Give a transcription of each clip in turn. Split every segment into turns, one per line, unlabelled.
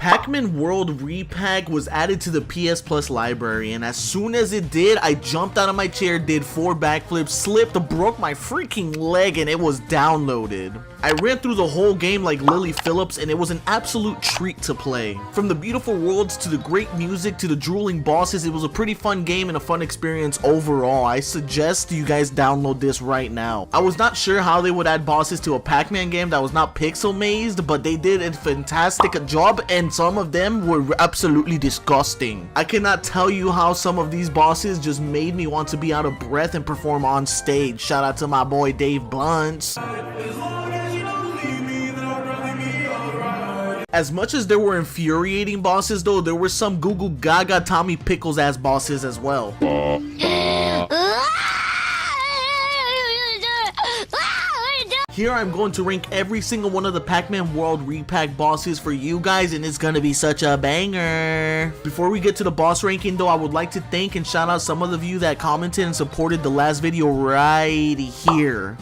Pacman World Repac was added to the PS Plus library, and as soon as it did, I jumped out of my chair, did 4 backflips, slipped, broke my freaking leg, and it was downloaded. I ran through the whole game like Lily Phillips, and it was an absolute treat to play. From the beautiful worlds to the great music to the drooling bosses, it was a pretty fun game and a fun experience overall. I suggest you guys download this right now. I was not sure how they would add bosses to a Pac-Man game that was not pixel mazed, but they did a fantastic job, and some of them were absolutely disgusting. I cannot tell you how some of these bosses just made me want to be out of breath and perform on stage. Shout out to my boy Dave Blunts. As much as there were infuriating bosses though, there were some Goo Goo Gaga Tommy Pickles ass bosses as well. Here I'm going to rank every single one of the Pacman World Repac bosses for you guys, and it's gonna be such a banger. Before we get to the boss ranking though, I would like to thank and shout out some of you that commented and supported the last video right here.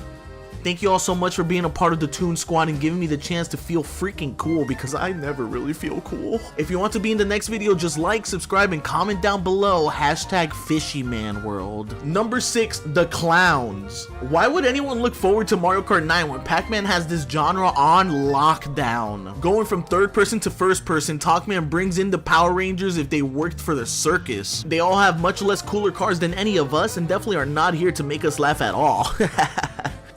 Thank you all so much for being a part of the Toon Squad and giving me the chance to feel freaking cool, because I never really feel cool. If you want to be in the next video, just like, subscribe, and comment down below. Hashtag FishyManWorld. Number 6, the clowns. Why would anyone look forward to Mario Kart 9 when Pac-Man has this genre on lockdown? Going from third person to first person, Toc-Man brings in the Power Rangers if they worked for the circus. They all have much less cooler cars than any of us and definitely are not here to make us laugh at all.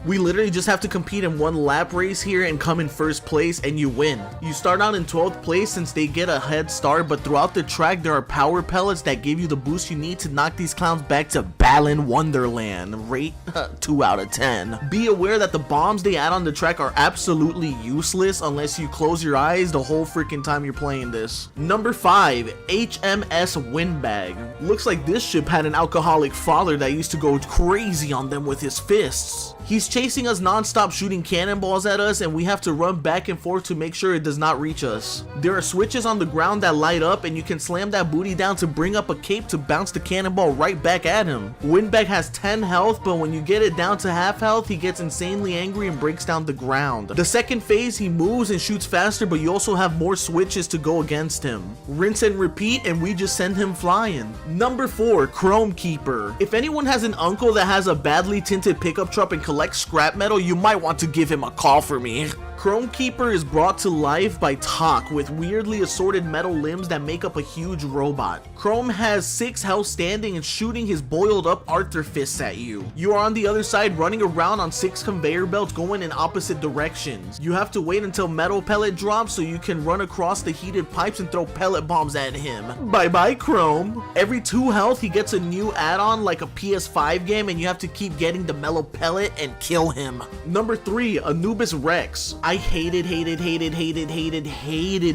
We literally just have to compete in one lap race here and come in first place and you win. You start out in 12th place since they get a head start, but throughout the track there are power pellets that give you the boost you need to knock these clowns back to Balan Wonderland. Rate 2 out of 10. Be aware that the bombs they add on the track are absolutely useless unless you close your eyes the whole freaking time you're playing this. Number 5, HMS Windbag. Looks like this ship had an alcoholic father that used to go crazy on them with his fists. He's chasing us non-stop, shooting cannonballs at us, and we have to run back and forth to make sure it does not reach us. There are switches on the ground that light up, and you can slam that booty down to bring up a cape to bounce the cannonball right back at him. Windbag has 10 health, but when you get it down to half health, he gets insanely angry and breaks down the ground. The second phase, he moves and shoots faster, but you also have more switches to go against him. Rinse and repeat, and we just send him flying. Number 4, Chrome Keeper. If anyone has an uncle that has a badly tinted pickup truck and collects scrap metal, you might want to give him a call for me. Chrome Keeper is brought to life by Toc with weirdly assorted metal limbs that make up a huge robot. Chrome has 6 health standing and shooting his boiled up Arthur fists at you. You are on the other side running around on 6 conveyor belts going in opposite directions. You have to wait until metal pellet drops so you can run across the heated pipes and throw pellet bombs at him. Bye bye Chrome. Every 2 health he gets a new add-on like a PS5 game, and you have to keep getting the metal pellet and kill him. Number 3, Anubis Rex. I hated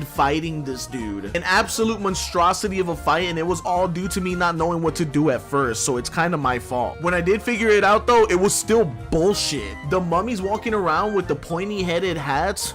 fighting this dude. An absolute monstrosity of a fight, and it was all due to me not knowing what to do at first, so it's kind of my fault. When I did figure it out though, it was still bullshit. The mummies walking around with the pointy headed hats,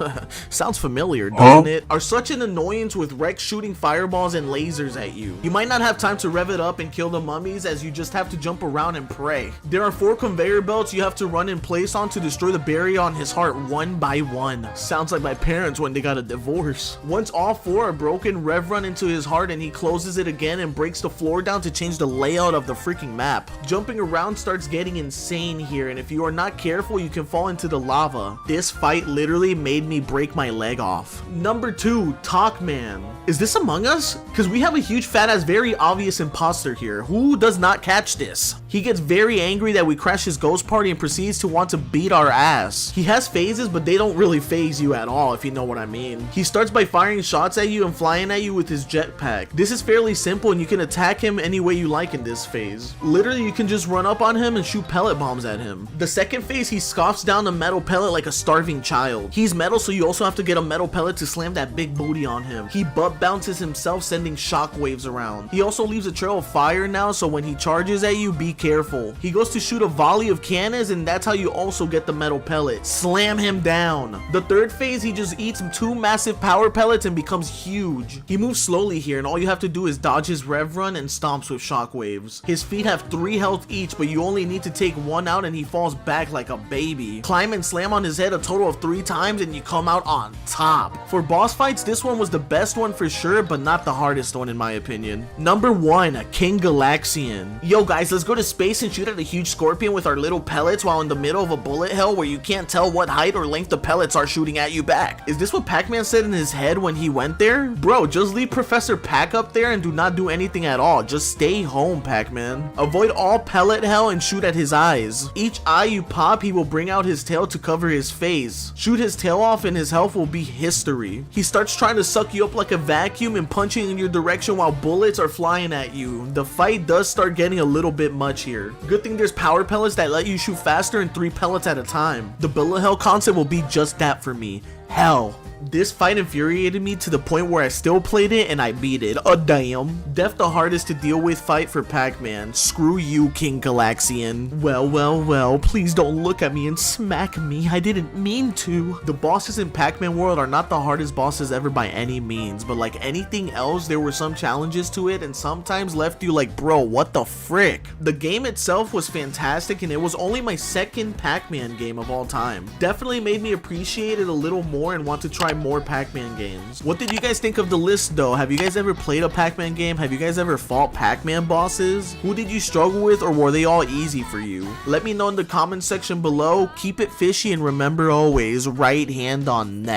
sounds familiar, doesn't it, are such an annoyance with Rex shooting fireballs and lasers at you. You might not have time to rev it up and kill the mummies, as you just have to jump around and pray. There are 4 conveyor belts you have to run in place on to destroy the barrier on his heart one by one. Sounds like my parents when they got a divorce. Once all 4 are broken, Rev run into his heart and he closes it again and breaks the floor down to change the layout of the freaking map. Jumping around starts getting insane here, and if you are not careful you can fall into the lava. This fight literally made me break my leg off. Number 2, Toc-Man. Is this Among Us? Because we have a huge fat ass very obvious imposter here. Who does not catch this? He gets very angry that we crash his ghost party and proceeds to want to beat our ass. He has phases, but they don't really phase you at all, if you know what I mean. He starts by firing shots at you and flying at you with his jetpack. This is fairly simple and you can attack him any way you like in this phase. Literally you can just run up on him and shoot pellet bombs at him. The second phase, he scoffs down the metal pellet like a starving child. He's metal, so you also have to get a metal pellet to slam that big booty on him. He butt bounces himself, sending shock waves around. He also leaves a trail of fire now, so when he charges at you, be careful. He goes to shoot a volley of cannons, and that's how you also get the metal pellet. Slam him down. The third phase, he just eats 2 massive power pellets and becomes huge. He moves slowly here, and all you have to do is dodge his rev run and stomps with shockwaves. His feet have 3 health each, but you only need to take 1 out and he falls back like a baby. Climb and slam on his head a total of 3 times and you come out on top. For boss fights, this one was the best one for sure, but not the hardest one in my opinion. Number 1, King Galaxian. Yo guys, let's go to space and shoot at a huge scorpion with our little pellets while in the middle of a bullet hell where you can't tell what height or length the pellets are shooting at you back. Is this what Pac-Man said in his head when he went there? Bro, just leave Professor Pac up there and do not do anything at all. Just stay home, Pac-Man. Avoid all pellet hell and shoot at his eyes. Each eye you pop, he will bring out his tail to cover his face. Shoot his tail off and his health will be history. He starts trying to suck you up like a vacuum and punching in your direction while bullets are flying at you. The fight does start getting a little bit much here. Good thing there's power pellets that let you shoot faster and 3 pellets at a time. The bullet hell concept will be just that for me. Hell. This fight infuriated me to the point where I still played it and I beat it. Oh damn. Def the hardest to deal with fight for Pac-Man. Screw you, King Galaxian. Well, please don't look at me and smack me. I didn't mean to. The bosses in Pacman World are not the hardest bosses ever by any means, but like anything else, there were some challenges to it and sometimes left you like, bro, what the frick? The game itself was fantastic and it was only my 2nd Pac-Man game of all time. Definitely made me appreciate it a little more and want to try more Pac-Man games. What did you guys think of the list though? Have you guys ever played a Pac-Man game? Have you guys ever fought Pac-Man bosses? Who did you struggle with, or were they all easy for you? Let me know in the comment section below. Keep it fishy and remember always, right hand on neck.